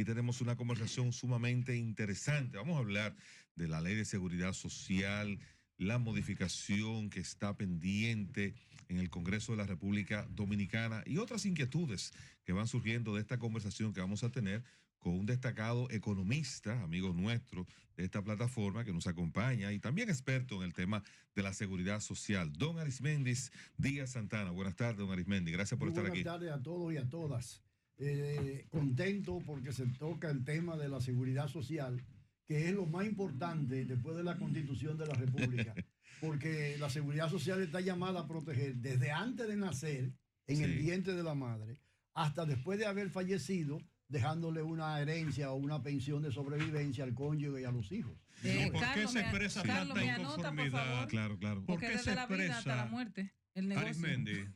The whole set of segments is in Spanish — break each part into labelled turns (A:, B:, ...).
A: Aquí tenemos una conversación sumamente interesante. Vamos a hablar de la Ley de Seguridad Social, la modificación que está pendiente en el Congreso de la República Dominicana y otras inquietudes que van surgiendo de esta conversación que vamos a tener con un destacado economista, amigo nuestro de esta plataforma que nos acompaña y también experto en el tema de la seguridad social, don Arismendi Díaz Santana. Buenas tardes, don Arismendi. Gracias por estar aquí.
B: Buenas tardes a todos y a todas. Contento porque se toca el tema de la seguridad social, que es lo más importante después de la Constitución de la República, porque la seguridad social está llamada a proteger desde antes de nacer en el vientre de la madre hasta después de haber fallecido, dejándole una herencia o una pensión de sobrevivencia al cónyuge y a los hijos.
C: ¿Por qué se expresa tanta inconformidad?
A: Claro.
C: ¿Por qué se expresa hasta la muerte, el negocio? Arismendi,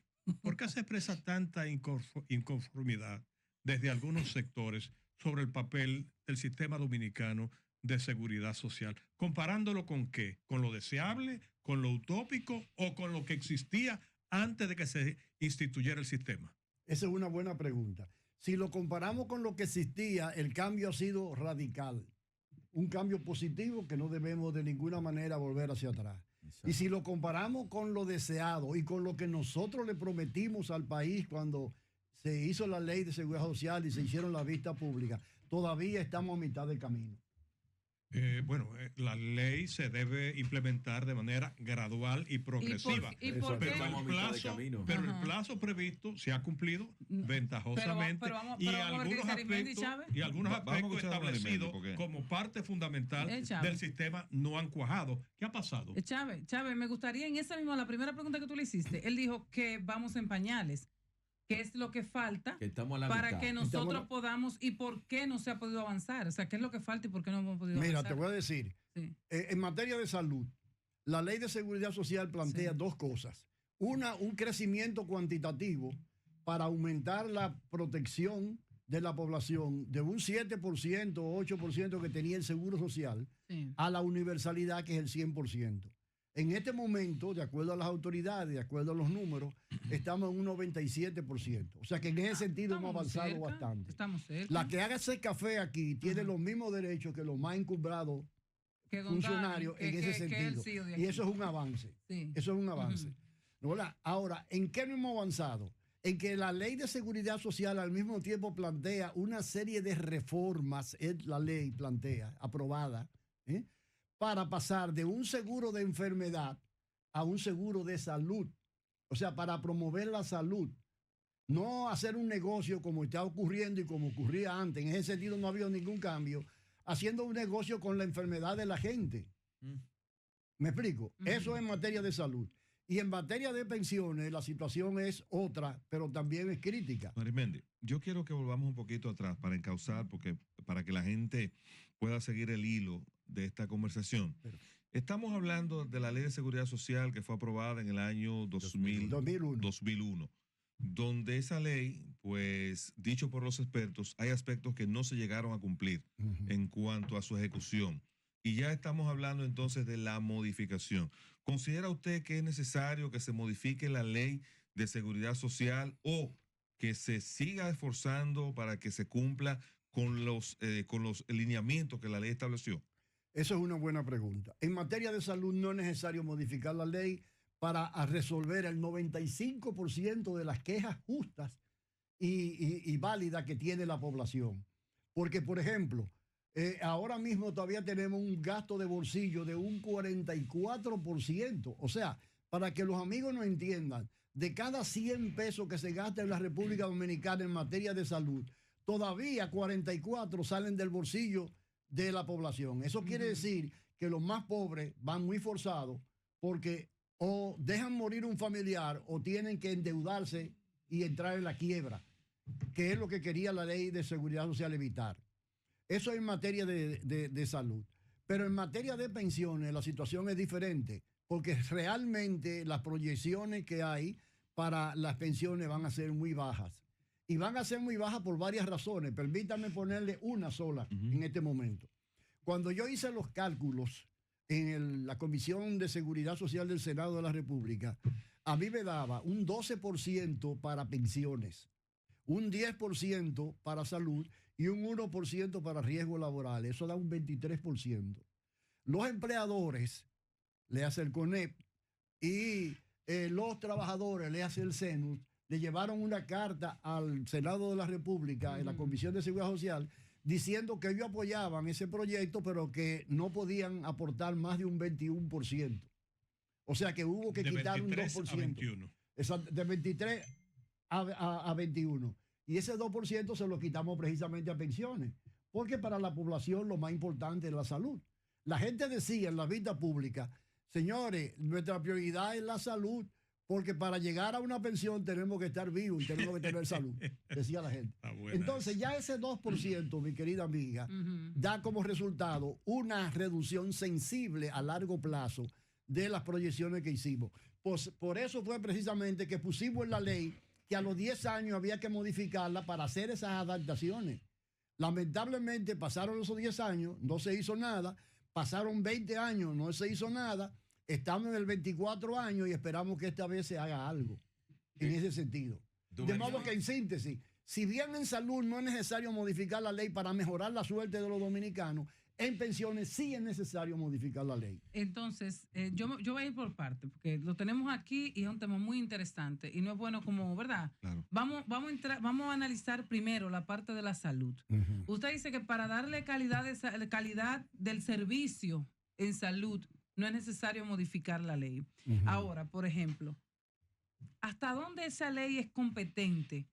C: ¿por qué se expresa tanta inconformidad desde algunos sectores sobre el papel del sistema dominicano de seguridad social? ¿Comparándolo con qué? ¿Con lo deseable, con lo utópico o con lo que existía antes de que se instituyera el sistema?
B: Esa es una buena pregunta. Si lo comparamos con lo que existía, el cambio ha sido radical. Un cambio positivo que no debemos de ninguna manera volver hacia atrás. Exacto. Y si lo comparamos con lo deseado y con lo que nosotros le prometimos al país cuando se hizo la ley de seguridad social y se hicieron las vistas públicas, todavía estamos a mitad del camino.
C: La ley se debe implementar de manera gradual y progresiva.
D: Pero
C: el plazo previsto se ha cumplido ventajosamente y algunos aspectos establecidos como parte fundamental del sistema no han cuajado. ¿Qué ha pasado?
D: Chávez, me gustaría en esa misma, la primera pregunta que tú le hiciste, él dijo que vamos en pañales. ¿Qué es lo que falta para que nosotros podamos y por qué no se ha podido avanzar? O sea, ¿qué es lo que falta y por qué no hemos podido avanzar?
B: Mira, te voy a decir, en materia de salud, la ley de seguridad social plantea dos cosas. Una, un crecimiento cuantitativo para aumentar la protección de la población de un 7% o 8% que tenía el seguro social a la universalidad que es el 100%. En este momento, de acuerdo a las autoridades, de acuerdo a los números, estamos en un 97%. O sea que en ese sentido hemos avanzado bastante.
D: Estamos cerca.
B: La que haga ese café aquí tiene los mismos derechos que los más encumbrados funcionarios en ese sentido. Y eso es un avance. Sí. Eso es un avance. Ahora, ¿en qué no hemos avanzado? En que la ley de seguridad social al mismo tiempo plantea una serie de reformas, la ley plantea, aprobada, para pasar de un seguro de enfermedad a un seguro de salud. O sea, para promover la salud. No hacer un negocio como está ocurriendo y como ocurría antes. En ese sentido no ha habido ningún cambio. Haciendo un negocio con la enfermedad de la gente. ¿Me explico? Eso en materia de salud. Y en materia de pensiones la situación es otra, pero también es crítica.
A: Arismendi, yo quiero que volvamos un poquito atrás para encauzar, para que la gente pueda seguir el hilo de esta conversación. Estamos hablando de la Ley de Seguridad Social que fue aprobada en el año 2001, donde esa ley, pues, dicho por los expertos, hay aspectos que no se llegaron a cumplir en cuanto a su ejecución. Y ya estamos hablando entonces de la modificación. ¿Considera usted que es necesario que se modifique la Ley de Seguridad Social o que se siga esforzando para que se cumpla con los lineamientos que la ley estableció?
B: Eso es una buena pregunta. En materia de salud no es necesario modificar la ley para resolver el 95% de las quejas justas y válidas que tiene la población. Porque, por ejemplo, ahora mismo todavía tenemos un gasto de bolsillo de un 44%. O sea, para que los amigos nos entiendan, de cada 100 pesos que se gasta en la República Dominicana en materia de salud, todavía 44 salen del bolsillo de la población. Eso quiere decir que los más pobres van muy forzados porque o dejan morir un familiar o tienen que endeudarse y entrar en la quiebra, que es lo que quería la ley de seguridad social evitar. Eso en materia de salud. Pero en materia de pensiones la situación es diferente, porque realmente las proyecciones que hay para las pensiones van a ser muy bajas. Y van a ser muy bajas por varias razones. Permítanme ponerle una sola en este momento. Cuando yo hice los cálculos en la Comisión de Seguridad Social del Senado de la República, a mí me daba un 12% para pensiones, un 10% para salud y un 1% para riesgos laborales. Eso da un 23%. Los empleadores, le hace el CONEP, y los trabajadores, le hace el CENUS, le llevaron una carta al Senado de la República, en la Comisión de Seguridad Social, diciendo que ellos apoyaban ese proyecto, pero que no podían aportar más de un 21%. O sea que hubo que quitar un 2%.
C: A 21.
B: De 23 a 21. Y ese 2% se lo quitamos precisamente a pensiones, porque para la población lo más importante es la salud. La gente decía en la vida pública, señores, nuestra prioridad es la salud, porque para llegar a una pensión tenemos que estar vivos y tenemos que tener salud, decía la gente. Entonces ya ese 2%, mi querida amiga, da como resultado una reducción sensible a largo plazo de las proyecciones que hicimos. Pues, por eso fue precisamente que pusimos en la ley que a los 10 años había que modificarla para hacer esas adaptaciones. Lamentablemente pasaron esos 10 años, no se hizo nada, pasaron 20 años, no se hizo nada. Estamos en el 24 años y esperamos que esta vez se haga algo en ese sentido. De modo que, en síntesis, si bien en salud no es necesario modificar la ley para mejorar la suerte de los dominicanos, en pensiones sí es necesario modificar la ley.
D: Entonces, yo voy a ir por parte, porque lo tenemos aquí y es un tema muy interesante y no es bueno como, ¿verdad?
A: Claro.
D: Vamos a analizar primero la parte de la salud. Usted dice que para darle calidad del servicio en salud no es necesario modificar la ley. Ahora, por ejemplo, ¿hasta dónde esa ley es competente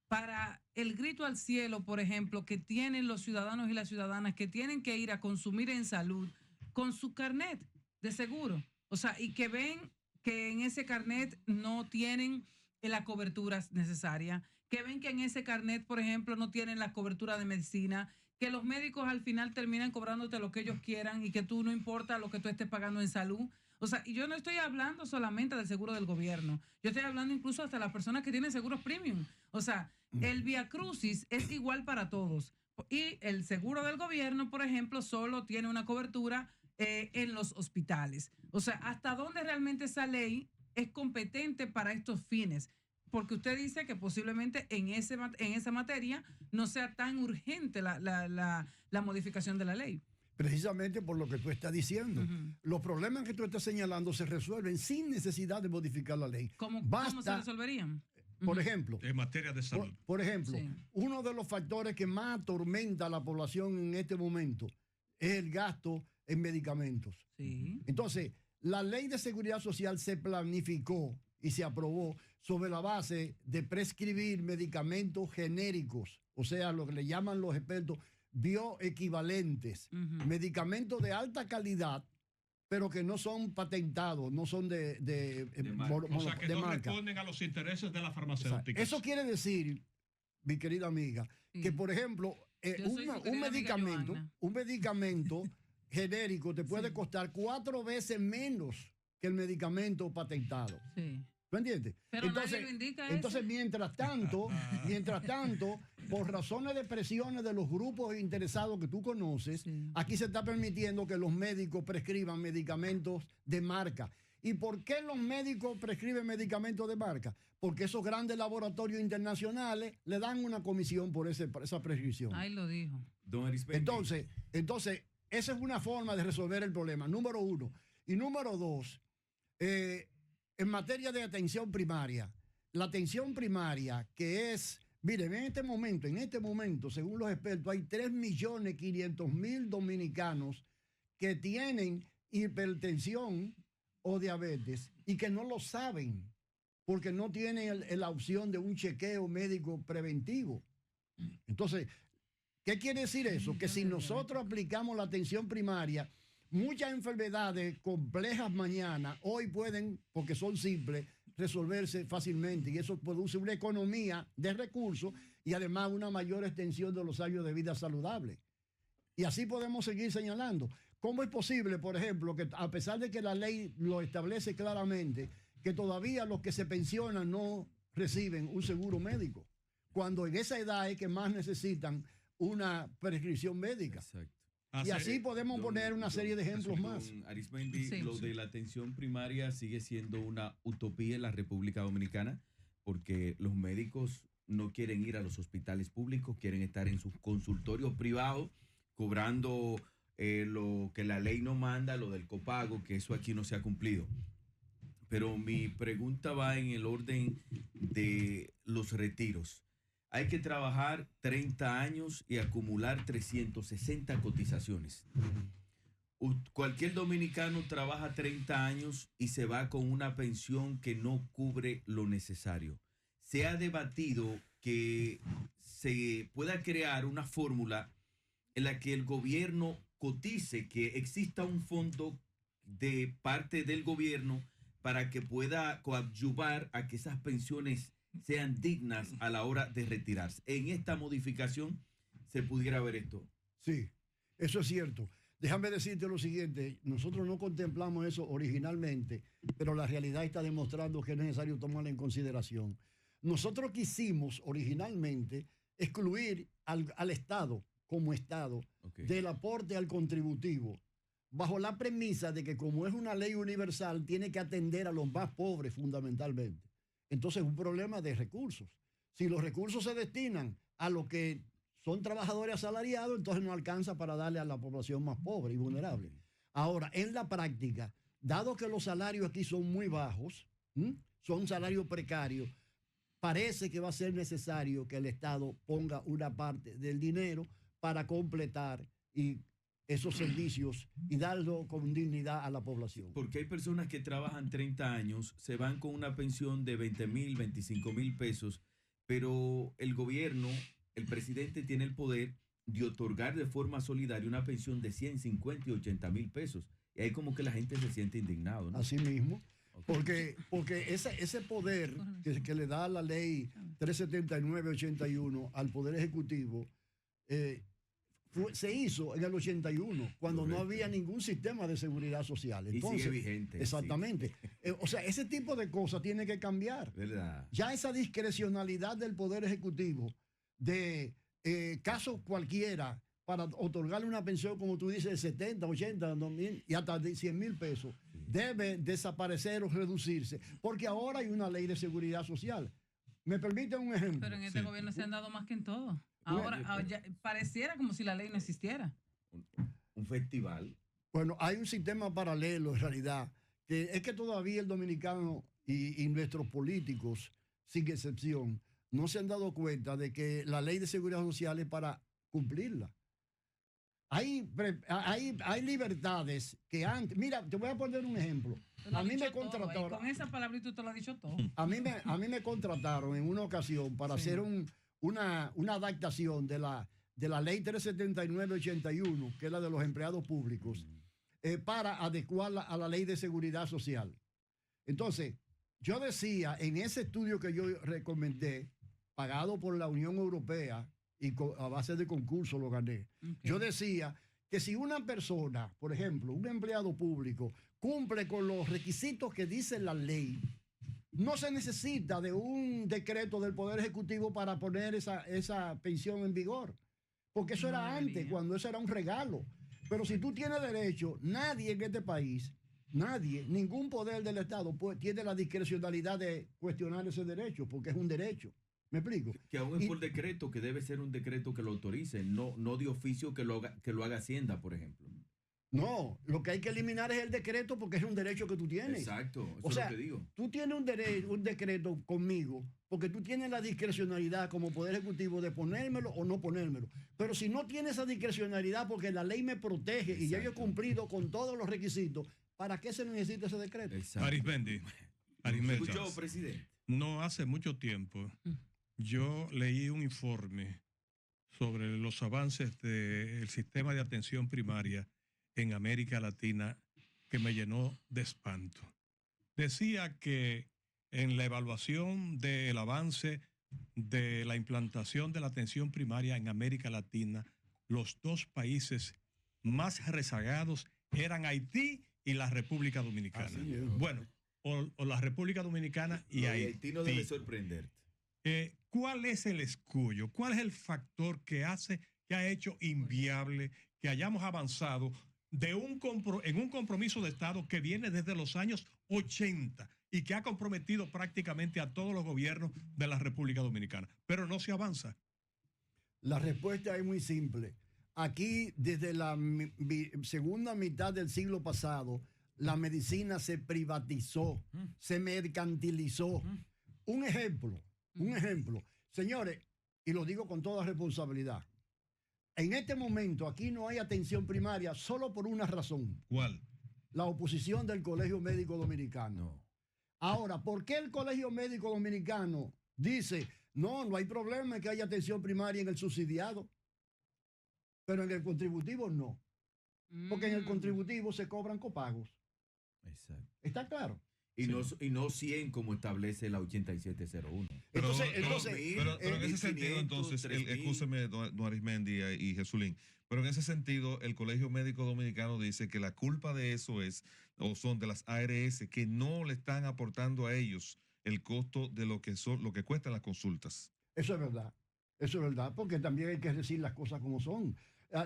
D: para el grito al cielo, por ejemplo, que tienen los ciudadanos y las ciudadanas que tienen que ir a consumir en salud con su carnet de seguro? O sea, y que ven que en ese carnet no tienen la cobertura necesaria, que ven que en ese carnet, por ejemplo, no tienen la cobertura de medicina, que los médicos al final terminan cobrándote lo que ellos quieran y que tú no importa lo que tú estés pagando en salud. O sea, y yo no estoy hablando solamente del seguro del gobierno, yo estoy hablando incluso hasta las personas que tienen seguros premium. O sea, el Vía Crucis es igual para todos. Y el seguro del gobierno, por ejemplo, solo tiene una cobertura en los hospitales. O sea, ¿hasta dónde realmente esa ley es competente para estos fines? Porque usted dice que posiblemente en esa materia no sea tan urgente la modificación de la ley.
B: Precisamente por lo que tú estás diciendo. Los problemas que tú estás señalando se resuelven sin necesidad de modificar la ley.
D: ¿Cómo se resolverían?
B: Por ejemplo,
C: en materia de salud.
B: Por ejemplo, uno de los factores que más atormenta a la población en este momento es el gasto en medicamentos. Entonces, la ley de seguridad social se planificó y se aprobó sobre la base de prescribir medicamentos genéricos, o sea, lo que le llaman los expertos bioequivalentes, medicamentos de alta calidad, pero que no son patentados, no son de marca.
C: O sea, que no responden a los intereses de la farmacéutica.
B: O sea, eso quiere decir, mi querida amiga, que por ejemplo, un medicamento genérico te puede costar 4 veces menos que el medicamento patentado. ¿Tú entiendes?
D: Pero nadie lo indica eso.
B: Entonces, mientras tanto, por razones de presiones de los grupos interesados que tú conoces, aquí se está permitiendo que los médicos prescriban medicamentos de marca. ¿Y por qué los médicos prescriben medicamentos de marca? Porque esos grandes laboratorios internacionales le dan una comisión por esa prescripción.
D: Ahí lo dijo.
B: Entonces, esa es una forma de resolver el problema, número uno. Y número dos, en materia de atención primaria, la atención primaria que es, miren, en este momento, según los expertos, hay 3.500.000 dominicanos que tienen hipertensión o diabetes y que no lo saben porque no tienen la opción de un chequeo médico preventivo. Entonces, ¿qué quiere decir eso? Que si nosotros aplicamos la atención primaria, muchas enfermedades complejas mañana, hoy pueden, porque son simples, resolverse fácilmente y eso produce una economía de recursos y además una mayor extensión de los años de vida saludable. Y así podemos seguir señalando. ¿Cómo es posible, por ejemplo, que a pesar de que la ley lo establece claramente, que todavía los que se pensionan no reciben un seguro médico, cuando en esa edad es que más necesitan una prescripción médica?
E: Exacto.
B: Y así podemos poner una serie de ejemplos más.
E: Arismendi, lo de la atención primaria sigue siendo una utopía en la República Dominicana porque los médicos no quieren ir a los hospitales públicos, quieren estar en sus consultorios privados, cobrando lo que la ley no manda, lo del copago, que eso aquí no se ha cumplido. Pero mi pregunta va en el orden de los retiros. Hay que trabajar 30 años y acumular 360 cotizaciones. Cualquier dominicano trabaja 30 años y se va con una pensión que no cubre lo necesario. Se ha debatido que se pueda crear una fórmula en la que el gobierno cotice, que exista un fondo de parte del gobierno para que pueda coadyuvar a que esas pensiones sean dignas a la hora de retirarse. En esta modificación se pudiera ver esto.
B: Sí, eso es cierto. Déjame decirte lo siguiente, nosotros no contemplamos eso originalmente, pero la realidad está demostrando que es necesario tomarlo en consideración. Nosotros quisimos originalmente excluir al Estado como Estado del aporte al contributivo, bajo la premisa de que como es una ley universal, tiene que atender a los más pobres fundamentalmente. Entonces es un problema de recursos. Si los recursos se destinan a lo que son trabajadores asalariados, entonces no alcanza para darle a la población más pobre y vulnerable. Ahora, en la práctica, dado que los salarios aquí son muy bajos, son salarios precarios, parece que va a ser necesario que el Estado ponga una parte del dinero para completar esos servicios y darlo con dignidad a la población.
E: Porque hay personas que trabajan 30 años, se van con una pensión de 20,000, 25,000 pesos, pero el gobierno, el presidente tiene el poder de otorgar de forma solidaria una pensión de 100, 50 y 80,000 pesos. Y ahí como que la gente se siente indignado, ¿no?
B: Así mismo. Okay. Porque ese poder que le da la ley 379-81 al Poder Ejecutivo se hizo en el 81, cuando no había ningún sistema de seguridad social. Entonces,
E: y sigue vigente.
B: Exactamente. Sí. O sea, ese tipo de cosas tiene que cambiar.
E: ¿Verdad?
B: Ya esa discrecionalidad del Poder Ejecutivo de casos cualquiera para otorgarle una pensión, como tú dices, de 70, 80, 2,000 y hasta de 100,000 pesos, debe desaparecer o reducirse, porque ahora hay una ley de seguridad social. ¿Me permiten un ejemplo?
D: Pero en este gobierno se han dado más que en todo. Ahora pareciera como si la ley no existiera.
E: Un festival.
B: Bueno, hay un sistema paralelo en realidad, que es que todavía el dominicano y nuestros políticos, sin excepción, no se han dado cuenta de que la ley de seguridad social es para cumplirla. Hay libertades que antes... Mira, te voy a poner un ejemplo. A mí me contrataron...
D: Con esa palabrita te lo has dicho todo.
B: A mí me contrataron en una ocasión para hacer una adaptación de la ley 379-81, que es la de los empleados públicos, para adecuarla a la ley de seguridad social. Entonces, yo decía, en ese estudio que yo recomendé, pagado por la Unión Europea, y a base de concurso lo gané. Okay. Yo decía que si una persona, por ejemplo, un empleado público, cumple con los requisitos que dice la ley, no se necesita de un decreto del Poder Ejecutivo para poner esa pensión en vigor. Porque eso era antes, cuando eso era un regalo. Pero si tú tienes derecho, nadie en este país, ningún poder del Estado tiene la discrecionalidad de cuestionar ese derecho, porque es un derecho. ¿Me explico?
E: Que aún es por decreto, que debe ser un decreto que lo autorice, no de oficio que lo haga Hacienda, por ejemplo.
B: No, lo que hay que eliminar es el decreto porque es un derecho que tú tienes.
E: Exacto, eso es lo que digo.
B: Tú tienes un decreto conmigo porque tú tienes la discrecionalidad como Poder Ejecutivo de ponérmelo o no ponérmelo. Pero si no tienes esa discrecionalidad porque la ley me protege y ya yo he cumplido con todos los requisitos, ¿para qué se necesita ese decreto?
C: Arismendi.
E: ¿Escuchó, presidente?
C: No hace mucho tiempo yo leí un informe sobre los avances del sistema de atención primaria en América Latina que me llenó de espanto. Decía que en la evaluación del avance de la implantación de la atención primaria en América Latina, los dos países más rezagados eran Haití y la República Dominicana. Bueno, o la República Dominicana y Haití.
E: Haití no debe sorprenderte.
C: ¿Cuál es el escollo? ¿Cuál es el factor que ha hecho inviable que hayamos avanzado en un compromiso de Estado que viene desde los años 80, y que ha comprometido prácticamente a todos los gobiernos de la República Dominicana. Pero no se avanza.
B: La respuesta es muy simple. Aquí, desde la segunda mitad del siglo pasado, la medicina se privatizó, se mercantilizó. Un ejemplo. Señores, y lo digo con toda responsabilidad, en este momento aquí no hay atención primaria solo por una razón.
A: ¿Cuál?
B: La oposición del Colegio Médico Dominicano. Ahora, ¿por qué el Colegio Médico Dominicano dice, no hay problema que haya atención primaria en el subsidiado, pero en el contributivo no? Porque en el contributivo se cobran copagos.
E: Exacto.
B: ¿Está claro?
E: Y no 100 como establece la 8701.
A: Pero en ese sentido, entonces, escúcheme, don Arismendi y Jesulín, pero en ese sentido, el Colegio Médico Dominicano dice que la culpa de eso son de las ARS, que no le están aportando a ellos el costo de lo que cuestan las consultas.
B: Eso es verdad, porque también hay que decir las cosas como son.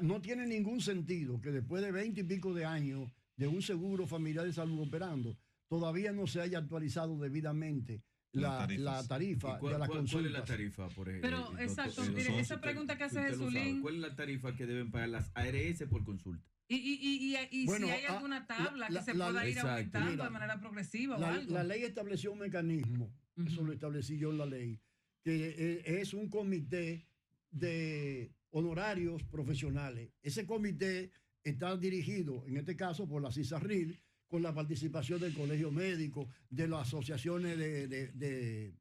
B: No tiene ningún sentido que después de 20 y pico de años de un seguro familiar de salud operando, todavía no se haya actualizado debidamente la tarifa de las consultas.
E: ¿Cuál es la tarifa?
D: Pero, exacto, mire, esa pregunta que hace Jesulín.
E: ¿Cuál es la tarifa que deben pagar las ARS por consulta?
D: Y bueno, si hay alguna tabla que se pueda ir aumentando de manera progresiva o algo.
B: La ley estableció un mecanismo, eso lo establecí yo en la ley, que es un comité de honorarios profesionales. Ese comité está dirigido, en este caso, por la CISARRIL, con la participación del Colegio Médico, de las asociaciones de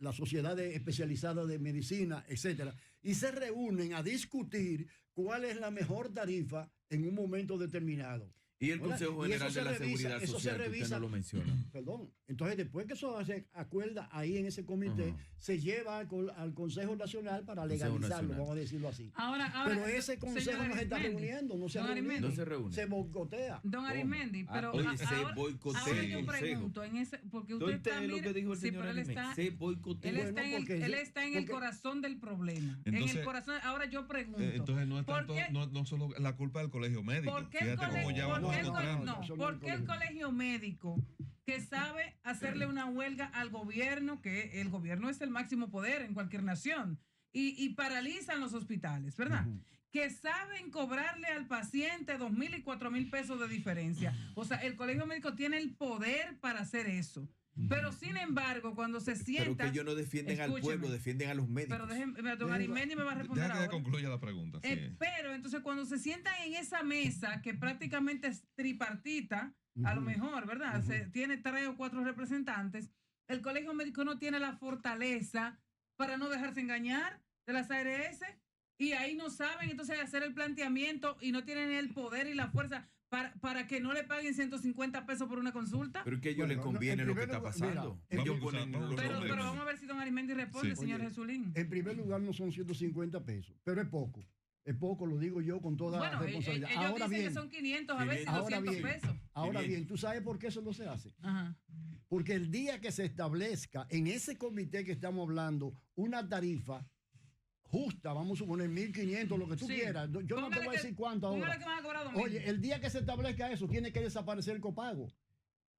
B: las sociedades especializadas de medicina, etcétera, y se reúnen a discutir cuál es la mejor tarifa en un momento determinado.
E: Y el Consejo General de la Seguridad Social, que usted no lo menciona.
B: Perdón. Entonces, después que eso se acuerda ahí en ese comité, se lleva al Consejo Nacional para legalizarlo, vamos a decirlo así. Pero ese consejo no se está reuniendo, no se reúne. Se boicotea.
D: Don Arismendi, pero
E: se boicotea.
D: Ahora yo pregunto, porque usted está,
E: lo que dijo el señor Arismendi, se boicotea.
D: Él está en el corazón del problema.
A: Entonces,
D: en el corazón. Ahora yo pregunto.
A: Entonces no es tanto, no solo la culpa del Colegio Médico.
D: ¿Por qué el Colegio Médico, que sabe hacerle una huelga al gobierno, que el gobierno es el máximo poder en cualquier nación, y paralizan los hospitales, ¿verdad? Que saben cobrarle al paciente 2,000 y 4,000 pesos de diferencia? O sea, el Colegio Médico tiene el poder para hacer eso. Pero sin embargo, cuando se sienta...
E: Pero que ellos no defienden al pueblo, defienden a los médicos.
D: Pero don Arismendi me va a responder ahora.
A: Que concluya la pregunta. Sí.
D: Pero entonces cuando se sientan en esa mesa, que prácticamente es tripartita, a lo mejor, ¿verdad? Tiene 3 o 4 representantes, el Colegio Médico no tiene la fortaleza para no dejarse engañar de las ARS, y ahí no saben entonces hacer el planteamiento y no tienen el poder y la fuerza para que no le paguen 150 pesos por una consulta.
E: Pero que a ellos les conviene lo que está pasando.
D: Pero vamos a ver si don Arismendi responde, señor Jesulín.
B: En primer lugar, no son 150 pesos, pero es poco. Es poco, lo digo yo con toda responsabilidad.
D: Ellos ahora dicen que son 500, a veces 200 pesos.
B: Ahora bien, ¿tú sabes por qué eso no se hace? Porque el día que se establezca en ese comité que estamos hablando una tarifa justa, vamos a suponer 1.500, lo que tú quieras. Yo no te voy a decir cuánto ahora. Oye, el día que se establezca eso, tiene que desaparecer el copago.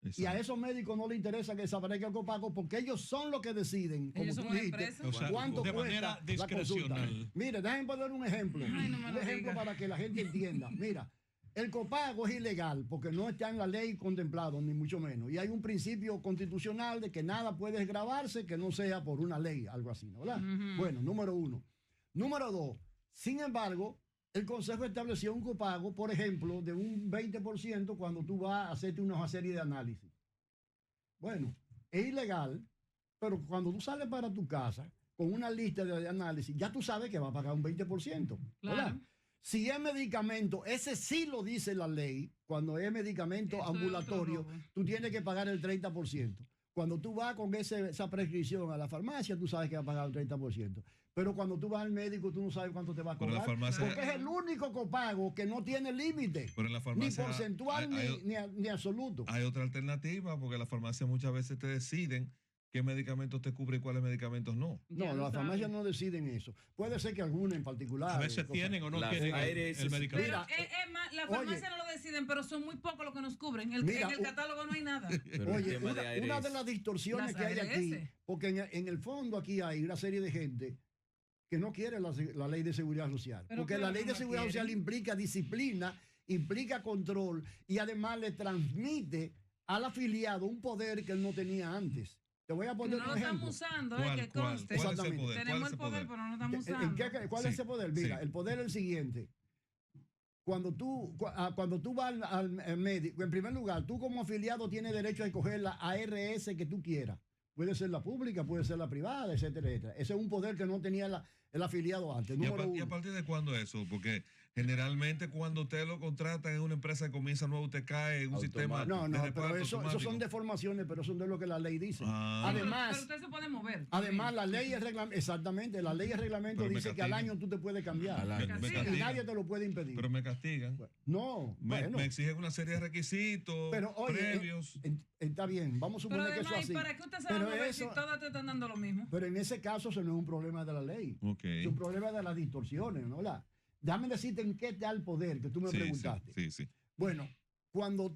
B: Exacto. Y a esos médicos no les interesa que desaparezca el copago porque ellos son los que deciden, como tú dijiste, cuánto cuesta la consulta. Mire, déjenme poner un ejemplo. Un ejemplo para que la gente entienda. Mira, el copago es ilegal porque no está en la ley contemplado, ni mucho menos. Y hay un principio constitucional de que nada puede gravarse que no sea por una ley, algo así, ¿no? ¿Verdad? Bueno, número 1. Número 2, sin embargo, el Consejo estableció un copago, por ejemplo, de un 20% cuando tú vas a hacerte una serie de análisis. Bueno, es ilegal, pero cuando tú sales para tu casa con una lista de análisis, ya tú sabes que va a pagar un 20%. ¿Verdad? Claro. Si es medicamento, ese sí lo dice la ley, cuando es medicamento ambulatorio, tú tienes que pagar el 30%. Cuando tú vas con esa prescripción a la farmacia, tú sabes que va a pagar el 30%. Pero cuando tú vas al médico, tú no sabes cuánto te va a cobrar. Porque es el único copago que no tiene límite.
A: Pero en la farmacia,
B: ni porcentual ni absoluto.
A: Hay otra alternativa, porque las farmacias muchas veces te deciden qué medicamentos te cubren y cuáles medicamentos no.
B: No, las farmacias no deciden eso. Puede ser que alguna en particular.
C: A veces tienen o no tienen el medicamento.
D: Pero la farmacia no lo decide deciden, pero son muy pocos los que nos cubren. En el catálogo no hay nada.
B: Oye, una de las distorsiones que hay aquí, porque en el fondo aquí hay una serie de gente que no quiere la ley de seguridad social. Porque la ley de seguridad social implica disciplina, implica control y además le transmite al afiliado un poder que él no tenía antes. Te voy a poner un ejemplo.
D: No lo estamos usando, que conste.
B: Exactamente.
D: Tenemos el poder, pero no lo estamos usando.
B: ¿Cuál es ese poder? Mira, el poder es el siguiente. Cuando tú vas al médico, en primer lugar, tú como afiliado tienes derecho a escoger la ARS que tú quieras. Puede ser la pública, puede ser la privada, etcétera, etcétera. Ese es un poder que no tenía el afiliado antes.
A: ¿Y a partir de cuándo eso? Porque generalmente cuando usted lo contrata en una empresa que comienza nuevo, usted cae en un sistema.
B: No, pero eso son deformaciones, pero eso no es lo que la ley dice.
D: Además, pero usted se puede mover.
B: Además, la ley es reglamento, exactamente, la ley es reglamento dice que al año tú te puedes cambiar. Y nadie te lo puede impedir.
A: Pero me castigan.
B: Me
A: exigen una serie de requisitos previos.
B: Está bien, vamos a suponer que eso es así.
D: ¿Para qué usted se va a mover si todas te están dando lo mismo?
B: Pero en ese caso eso no es un problema de la ley. Es un problema de las distorsiones, ¿no? Déjame decirte en qué está el poder que tú me preguntaste.
A: Sí.
B: Bueno, cuando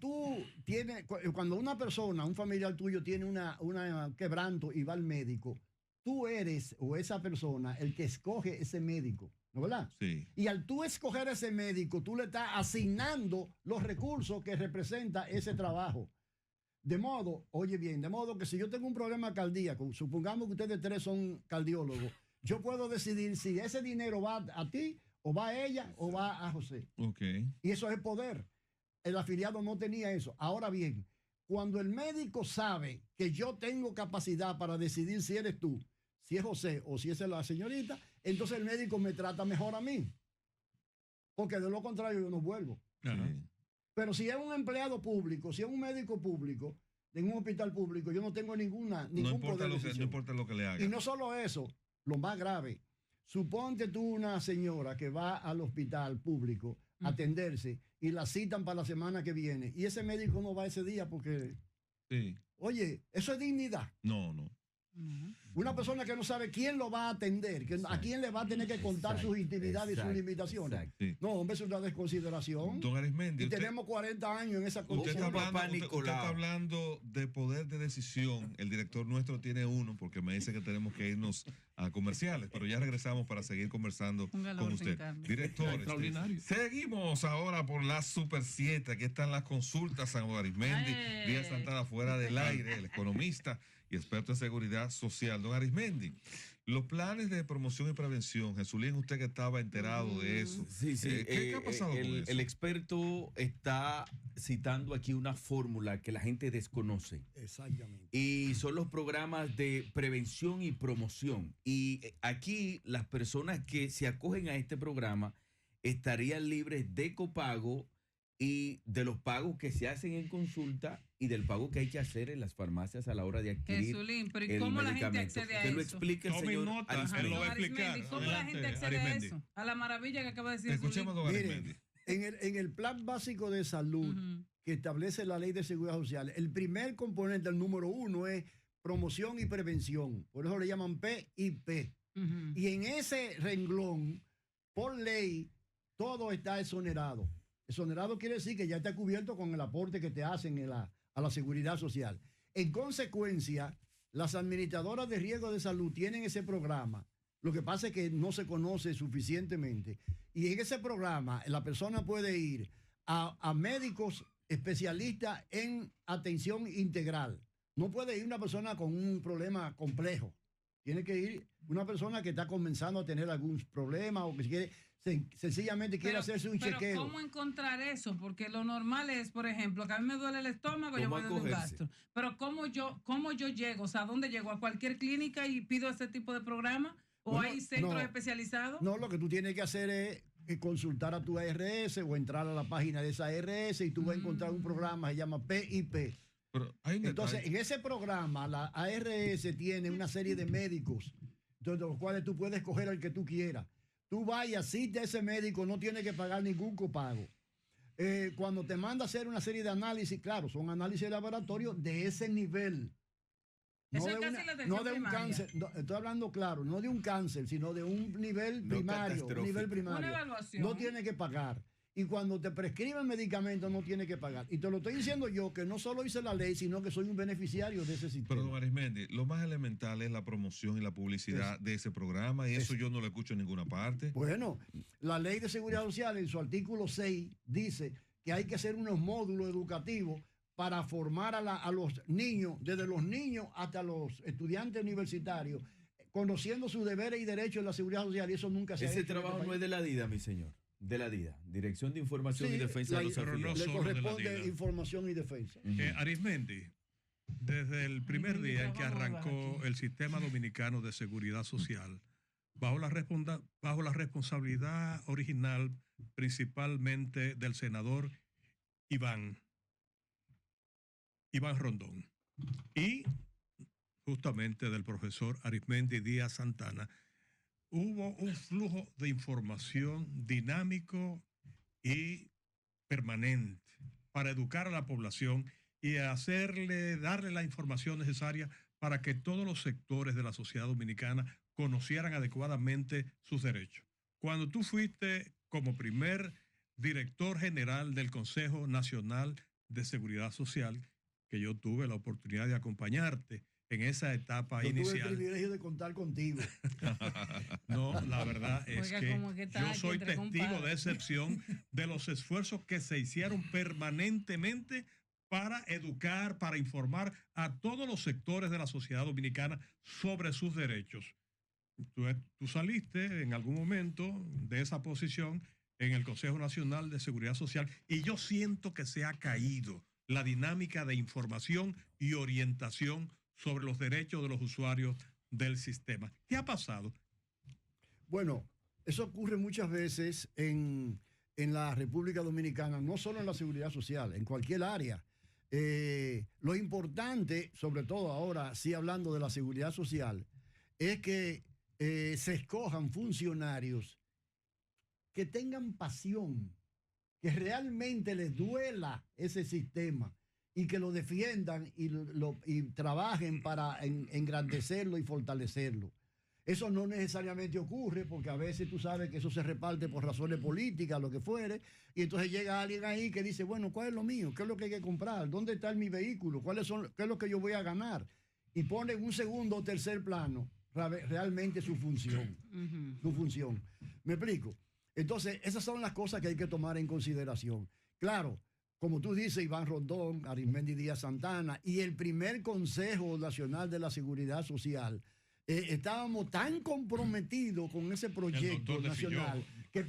B: una persona, un familiar tuyo tiene una quebranto y va al médico, tú eres o esa persona el que escoge ese médico, ¿no verdad?
A: Sí.
B: Y al tú escoger ese médico, tú le estás asignando los recursos que representa ese trabajo. De modo que si yo tengo un problema cardíaco, supongamos que ustedes tres son cardiólogos, yo puedo decidir si ese dinero va a ti, o va a ella, o va a José. Y eso es poder. El afiliado no tenía eso. Ahora bien, cuando el médico sabe que yo tengo capacidad para decidir si eres tú, si es José o si es la señorita, entonces el médico me trata mejor a mí. Porque de lo contrario yo no vuelvo. Pero si es un empleado público, si es un médico público, en un hospital público, yo no tengo ningún poder de decisión.
A: No importa lo que le haga.
B: Y no solo eso, lo más grave, suponte tú una señora que va al hospital público a atenderse y la citan para la semana que viene y ese médico no va ese día porque... Oye, eso es dignidad.
A: No.
B: Una persona que no sabe quién lo va a atender, a quién le va a tener que contar sus intimidades y sus limitaciones. No, hombre, es una desconsideración.
A: Don Arismendi,
B: tenemos 40 años en esa condición.
A: Usted está hablando de poder de decisión. El director nuestro tiene uno, porque me dice que tenemos que irnos a comerciales, pero ya regresamos para seguir conversando con usted. Director, seguimos ahora por la Super 7. Aquí están las consultas a Don Arismendi. Díaz Santana fuera del aire, el economista y experto en seguridad social. Don Arismendi, los planes de promoción y prevención, Jesulín, usted que estaba enterado de eso.
E: Sí.
A: ¿Qué ha pasado con eso?
E: El experto está citando aquí una fórmula que la gente desconoce.
B: Exactamente.
E: Y son los programas de prevención y promoción. Y aquí las personas que se acogen a este programa estarían libres de copago y de los pagos que se hacen en consulta y del pago que hay que hacer en las farmacias a la hora de adquirir
D: Jesulín, pero ¿y cómo la gente accede a eso?
E: Que lo explique el señor
C: Arismendi. Lo va a explicar.
D: ¿Cómo la gente accede a eso? A la maravilla que acaba de decir
A: Escuchemos a Don Arismendi.
B: En el plan básico de salud que establece la ley de seguridad social, el primer componente, el número 1, es promoción y prevención. Por eso le llaman PIP. Y en ese renglón, por ley, todo está exonerado. Exonerado quiere decir que ya está cubierto con el aporte que te hacen a la seguridad social. En consecuencia, las administradoras de riesgo de salud tienen ese programa. Lo que pasa es que no se conoce suficientemente. Y en ese programa, la persona puede ir a médicos especialistas en atención integral. No puede ir una persona con un problema complejo. Tiene que ir una persona que está comenzando a tener algún problema o que sencillamente quiere hacerse un chequeo.
D: Pero ¿cómo encontrar eso? Porque lo normal es, por ejemplo, que a mí me duele el estómago, yo voy a un gastro. Pero ¿cómo yo llego? O sea, ¿dónde llego? ¿A cualquier clínica y pido ese tipo de programa? ¿O hay centros especializados?
B: No, lo que tú tienes que hacer es consultar a tu ARS o entrar a la página de esa ARS y tú vas a encontrar un programa que se llama PIP.
A: Pero
B: entonces, en ese programa, la ARS tiene una serie de médicos, de los cuales tú puedes escoger al que tú quieras. Tú vayas, asiste a ese médico, no tienes que pagar ningún copago. Cuando te manda a hacer una serie de análisis, claro, son análisis de laboratorio de ese nivel.
D: No de
B: un cáncer, estoy hablando claro, no de un cáncer, sino de un nivel primario. Una
D: evaluación.
B: No tiene que pagar. y cuando te prescriben medicamentos no tienes que pagar. Y te lo estoy diciendo yo, que no solo hice la ley, sino que soy un beneficiario de ese sistema.
A: Pero, don Arismendi, lo más elemental es la promoción y la publicidad de ese programa, y eso yo no lo escucho en ninguna parte.
B: Bueno, la ley de seguridad social en su artículo 6 dice que hay que hacer unos módulos educativos para formar a los niños, desde los niños hasta los estudiantes universitarios, conociendo sus deberes y derechos en la seguridad social, y eso nunca se ha hecho.
E: Ese trabajo no es de la DIDA, mi señor. De la DIDA, Dirección de Información y Defensa de los Afiliados.
B: Le corresponde información y defensa.
C: Arismendi, desde el primer día en que arrancó el Sistema Dominicano de Seguridad Social, bajo la responsabilidad original principalmente del senador Iván Rondón y justamente del profesor Arismendi Díaz Santana, hubo un flujo de información dinámico y permanente para educar a la población y darle la información necesaria para que todos los sectores de la sociedad dominicana conocieran adecuadamente sus derechos. Cuando tú fuiste como primer director general del Consejo Nacional de Seguridad Social, que yo tuve la oportunidad de acompañarte en esa etapa inicial.
B: Tuve el privilegio de contar contigo.
C: No, la verdad es que yo soy testigo de excepción de los esfuerzos que se hicieron permanentemente para educar, para informar a todos los sectores de la sociedad dominicana sobre sus derechos. Tú saliste en algún momento de esa posición en el Consejo Nacional de Seguridad Social y yo siento que se ha caído la dinámica de información y orientación sobre los derechos de los usuarios del sistema. ¿Qué ha pasado?
B: Bueno, eso ocurre muchas veces en la República Dominicana, no solo en la seguridad social, en cualquier área. Lo importante, sobre todo ahora, sí hablando de la seguridad social, es que se escojan funcionarios que tengan pasión, que realmente les duela ese sistema y que lo defiendan y trabajen para engrandecerlo y fortalecerlo. Eso no necesariamente ocurre porque a veces tú sabes que eso se reparte por razones políticas, lo que fuere, y entonces llega alguien ahí que dice, bueno, ¿cuál es lo mío? ¿Qué es lo que hay que comprar? ¿Dónde está mi vehículo? ¿Qué es lo que yo voy a ganar? Y pone en un segundo o tercer plano realmente su función. Su función. ¿Me explico? Entonces, esas son las cosas que hay que tomar en consideración. Claro, como tú dices, Iván Rondón, Arismendi Díaz Santana y el primer Consejo Nacional de la Seguridad Social, estábamos tan comprometidos con ese proyecto nacional que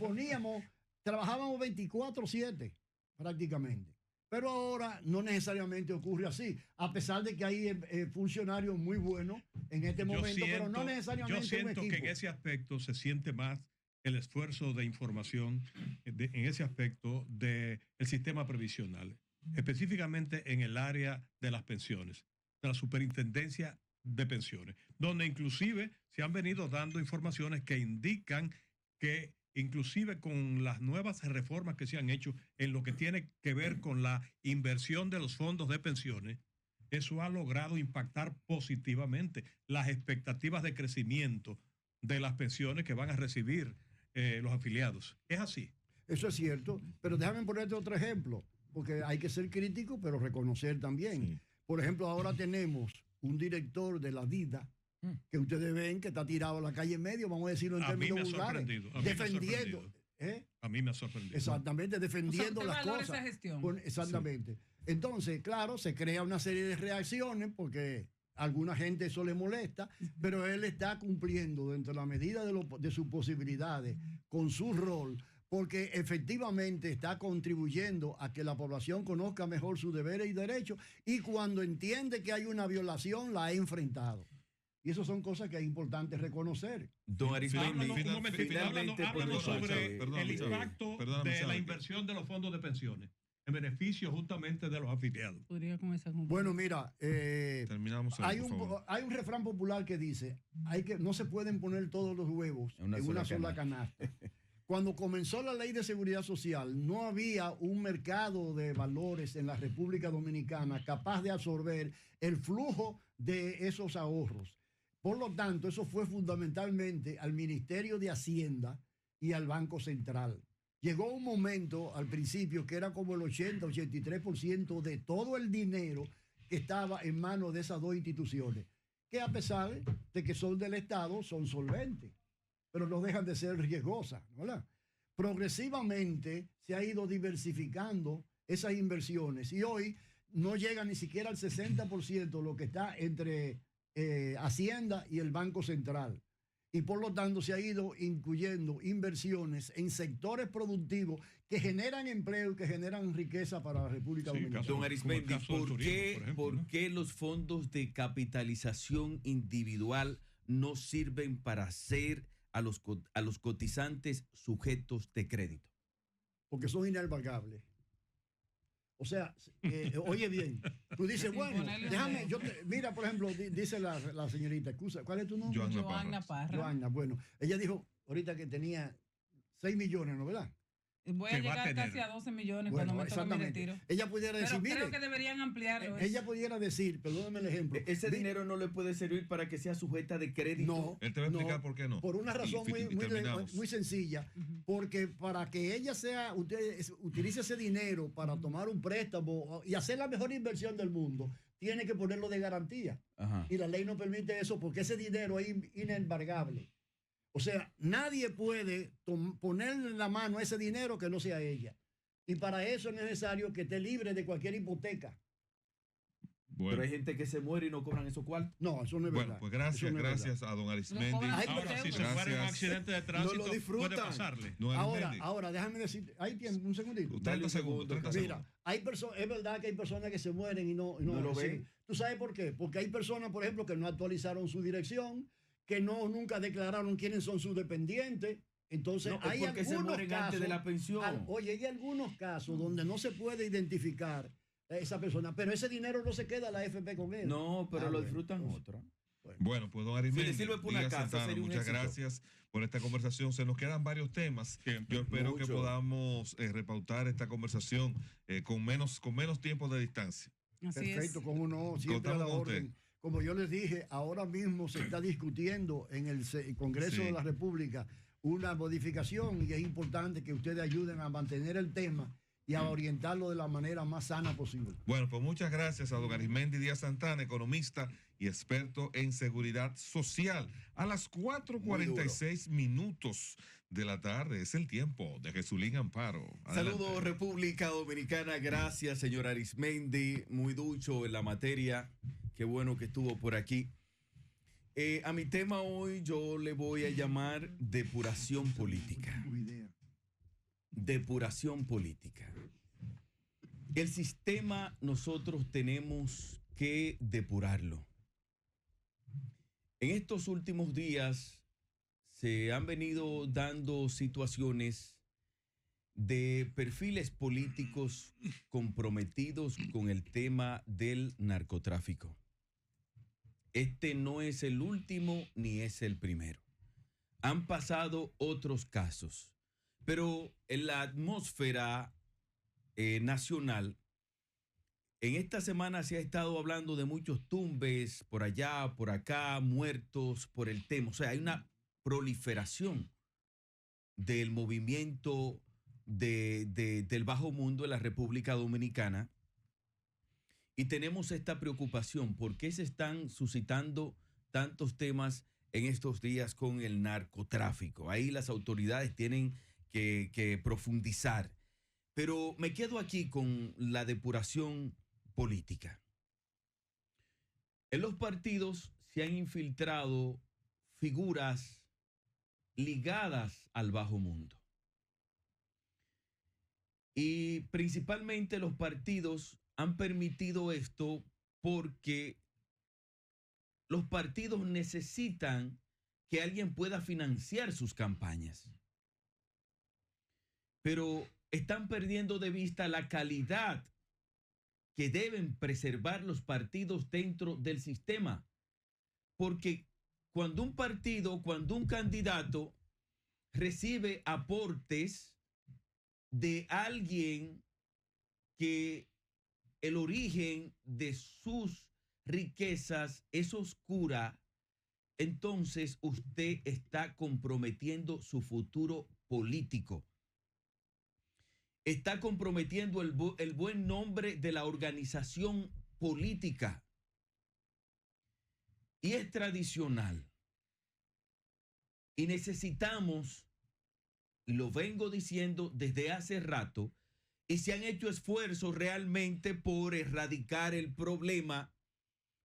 B: trabajábamos 24/7 prácticamente. Pero ahora no necesariamente ocurre así, a pesar de que hay funcionarios muy buenos en este momento, pero no necesariamente
C: yo siento
B: un equipo.
C: Que en ese aspecto se siente más el esfuerzo de información en ese aspecto del sistema previsional, específicamente en el área de las pensiones, de la superintendencia de pensiones, donde inclusive se han venido dando informaciones que indican que inclusive con las nuevas reformas que se han hecho en lo que tiene que ver con la inversión de los fondos de pensiones, eso ha logrado impactar positivamente las expectativas de crecimiento de las pensiones que van a recibir los afiliados. ¿Es así?
B: Eso es cierto, pero déjame ponerte otro ejemplo, porque hay que ser crítico, pero reconocer también. Sí. Por ejemplo, ahora tenemos un director de la DIDA, que ustedes ven que está tirado a la calle en medio, vamos a decirlo en términos vulgares, defendiendo.
C: A mí me ha sorprendido.
B: Exactamente, defendiendo las cosas.
D: Esa gestión.
B: Exactamente. Sí. Entonces, claro, se crea una serie de reacciones porque a alguna gente eso le molesta, pero él está cumpliendo dentro de la medida de sus posibilidades con su rol, porque efectivamente está contribuyendo a que la población conozca mejor sus deberes y derechos, y cuando entiende que hay una violación la ha enfrentado. Y eso son cosas que es importante reconocer.
E: Don Arismendi,
C: háblanos sobre el impacto de la inversión de los fondos de pensiones en beneficio justamente de los afiliados.
B: Bueno, mira, hay un refrán popular que dice, no se pueden poner todos los huevos en una sola canasta. Cuando comenzó la Ley de Seguridad Social, no había un mercado de valores en la República Dominicana capaz de absorber el flujo de esos ahorros. Por lo tanto, eso fue fundamentalmente al Ministerio de Hacienda y al Banco Central. Llegó un momento al principio que era como el 80-83% de todo el dinero que estaba en manos de esas dos instituciones, que a pesar de que son del Estado, son solventes, pero no dejan de ser riesgosas, ¿verdad? Progresivamente se ha ido diversificando esas inversiones y hoy no llega ni siquiera al 60% lo que está entre Hacienda y el Banco Central. Y por lo tanto se ha ido incluyendo inversiones en sectores productivos que generan empleo y que generan riqueza para la República Dominicana.
E: Don Arismendi, ¿por qué los fondos de capitalización individual no sirven para hacer a los cotizantes sujetos de crédito?
B: Porque son inembargables. O sea, oye bien, tú dices, bueno, déjame, mira, por ejemplo, dice la señorita, excusa, ¿cuál es tu nombre?
D: Joanna Parra.
B: Joanna, bueno, ella dijo ahorita que tenía 6 millones, ¿no, verdad?
D: Voy a llegar casi a 12 millones cuando me toque mi retiro.
B: Ella pudiera decir,
D: pero creo que deberían ampliarlo.
B: Ella pudiera decir, perdóname el ejemplo.
E: ¿Ese dinero no le puede servir para que sea sujeta de crédito?
B: No.
A: Él te va a explicar por qué no.
B: Por una razón muy sencilla. Porque para que ella utilice ese dinero para tomar un préstamo y hacer la mejor inversión del mundo, tiene que ponerlo de garantía. Ajá. Y la ley no permite eso porque ese dinero es inembargable. O sea, nadie puede ponerle en la mano ese dinero que no sea ella. Y para eso es necesario que esté libre de cualquier hipoteca.
E: Bueno. Pero hay gente que se muere y no cobran esos cuartos.
B: No, eso no es verdad.
A: Bueno, pues gracias a don Arismendi.
C: Ahora, si se fuera un accidente de tránsito, puede pasarle.
B: Ahora, déjame decir, hay tiempo, un segundito.
A: 30 segundos.
B: Mira, es verdad que hay personas que se mueren y no
E: lo ven.
B: ¿Tú sabes por qué? Porque hay personas, por ejemplo, que no actualizaron su dirección, que nunca declararon quiénes son sus dependientes. Entonces, hay algunos casos
E: antes de la pensión.
B: Hay algunos casos donde no se puede identificar a esa persona, pero ese dinero no se queda a la AFP con él.
E: No, pero lo disfrutan otros.
A: Bueno, pues don Arismendi,
E: si le sirve por una casa,
A: muchas gracias por esta conversación. Se nos quedan varios temas. Yo espero que podamos repautar esta conversación con menos tiempo de distancia.
B: Perfecto, como no, siempre a la orden. Como yo les dije, ahora mismo se está discutiendo en el Congreso de la República una modificación y es importante que ustedes ayuden a mantener el tema y a orientarlo de la manera más sana posible.
A: Bueno, pues muchas gracias a don Arismendi Díaz Santana, economista y experto en seguridad social. A las 4:46 minutos de la tarde es el tiempo de Jesulín Amparo.
E: Saludos, República Dominicana. Gracias, señor Arismendi. Muy ducho en la materia. Qué bueno que estuvo por aquí. A mi tema hoy yo le voy a llamar depuración política. Depuración política. El sistema nosotros tenemos que depurarlo. En estos últimos días se han venido dando situaciones de perfiles políticos comprometidos con el tema del narcotráfico. Este no es el último ni es el primero. Han pasado otros casos, pero en la atmósfera nacional, en esta semana se ha estado hablando de muchos tumbes por allá, por acá, muertos por el tema. O sea, hay una proliferación del movimiento del bajo mundo en la República Dominicana. Y tenemos esta preocupación. ¿Por qué se están suscitando tantos temas en estos días con el narcotráfico? Ahí las autoridades tienen que profundizar. Pero me quedo aquí con la depuración política. En los partidos se han infiltrado figuras ligadas al bajo mundo. Y principalmente los partidos han permitido esto porque los partidos necesitan que alguien pueda financiar sus campañas. Pero están perdiendo de vista la calidad que deben preservar los partidos dentro del sistema. Porque cuando un partido, cuando un candidato recibe aportes de alguien que el origen de sus riquezas es oscura, entonces usted está comprometiendo su futuro político. está comprometiendo el buen nombre de la organización política. Y es tradicional. Y necesitamos, y lo vengo diciendo desde hace rato, y se han hecho esfuerzos realmente por erradicar el problema,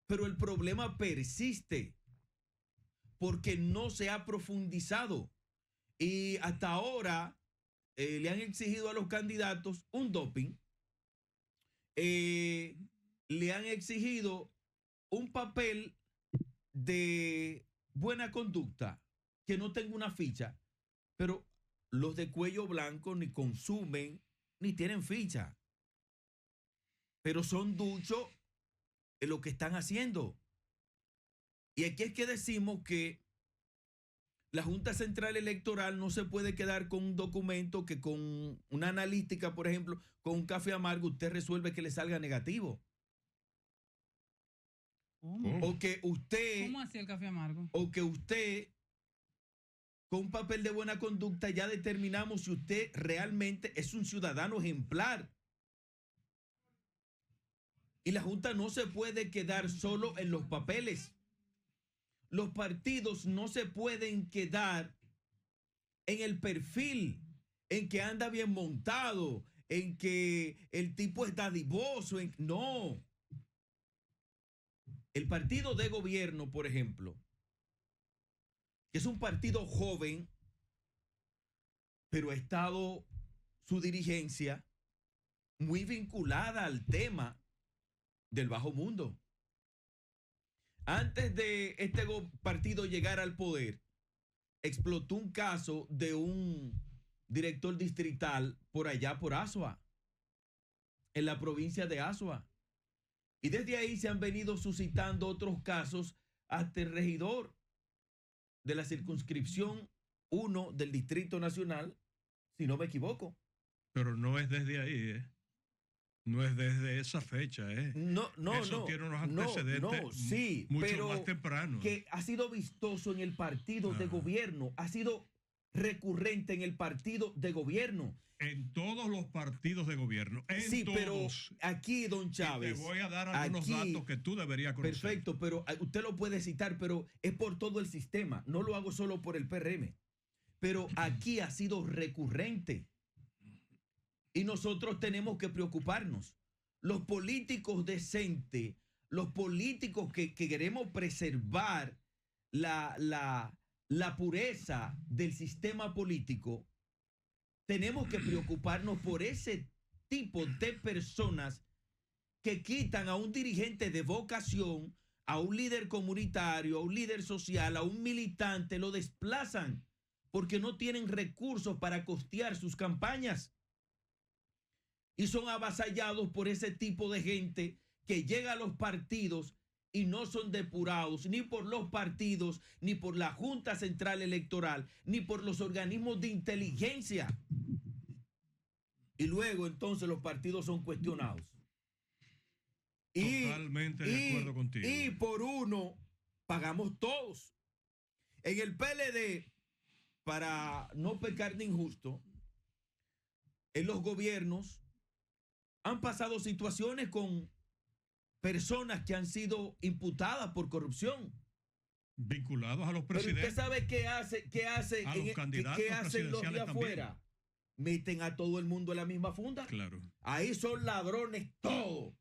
E: pero el problema persiste porque no se ha profundizado. Y hasta ahora le han exigido a los candidatos un doping, le han exigido un papel de buena conducta, que no tenga una ficha, pero los de cuello blanco ni consumen ni tienen ficha, pero son duchos en lo que están haciendo. Y aquí es que decimos que la Junta Central Electoral no se puede quedar con un documento que con una analítica, por ejemplo, con un café amargo, usted resuelve que le salga negativo. O que usted...
D: ¿Cómo hacía el café amargo?
E: O que usted, con un papel de buena conducta, ya determinamos si usted realmente es un ciudadano ejemplar. Y la Junta no se puede quedar solo en los papeles. Los partidos no se pueden quedar en el perfil, en que anda bien montado, en que el tipo es dadivoso. No. El partido de gobierno, por ejemplo, que es un partido joven, pero ha estado su dirigencia muy vinculada al tema del bajo mundo. Antes de este partido llegar al poder, explotó un caso de un director distrital por allá por Azua, en la provincia de Azua. Y desde ahí se han venido suscitando otros casos hasta el regidor de la circunscripción 1 del Distrito Nacional, si no me equivoco.
C: Pero no es desde ahí, No es desde esa fecha,
E: No,
C: Eso tiene unos antecedentes
E: sí,
C: mucho
E: pero
C: más tempranos.
E: Que ha sido vistoso en el partido de gobierno, ha sido recurrente en el partido de gobierno.
C: En todos los partidos de gobierno,
E: sí,
C: todos.
E: Pero aquí, don Chávez.
C: Y te voy a dar algunos datos que tú deberías conocer.
E: Perfecto, pero usted lo puede citar, pero es por todo el sistema. No lo hago solo por el PRM. Pero aquí ha sido recurrente. Y nosotros tenemos que preocuparnos. Los políticos decentes, los políticos que queremos preservar la pureza del sistema político, tenemos que preocuparnos por ese tipo de personas que quitan a un dirigente de vocación, a un líder comunitario, a un líder social, a un militante, lo desplazan porque no tienen recursos para costear sus campañas. Y son avasallados por ese tipo de gente que llega a los partidos y no son depurados ni por los partidos, ni por la Junta Central Electoral, ni por los organismos de inteligencia. Y luego entonces los partidos son cuestionados.
C: Totalmente de acuerdo contigo.
E: Y por uno pagamos todos. En el PLD, para no pecar de injusto, en los gobiernos han pasado situaciones con personas que han sido imputadas por corrupción.
C: Vinculados a los presidentes.
E: Pero usted sabe qué hacen los de afuera. Meten a todo el mundo en la misma funda.
C: Claro.
E: Ahí son ladrones todos.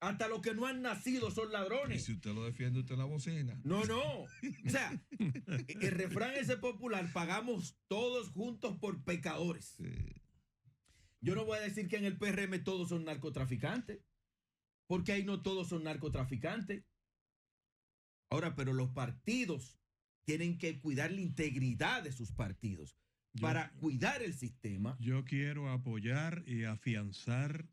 E: Hasta los que no han nacido son ladrones.
A: Y si usted lo defiende, usted la bocina.
E: No. O sea, el refrán ese popular, pagamos todos juntos por pecadores.
A: Sí.
E: Yo no voy a decir que en el PRM todos son narcotraficantes, porque ahí no todos son narcotraficantes. Ahora, pero los partidos tienen que cuidar la integridad de sus partidos para cuidar el sistema.
C: Yo quiero apoyar y afianzar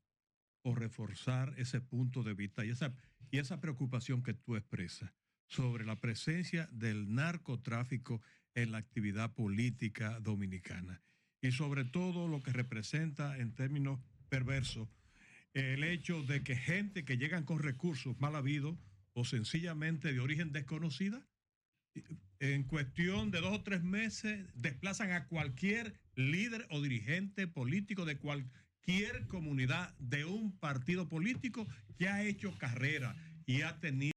C: o reforzar ese punto de vista y esa preocupación que tú expresas sobre la presencia del narcotráfico en la actividad política dominicana. Y sobre todo lo que representa en términos perversos el hecho de que gente que llegan con recursos mal habidos o sencillamente de origen desconocida, en cuestión de 2 o 3 meses desplazan a cualquier líder o dirigente político de cualquier comunidad de un partido político que ha hecho carrera y ha tenido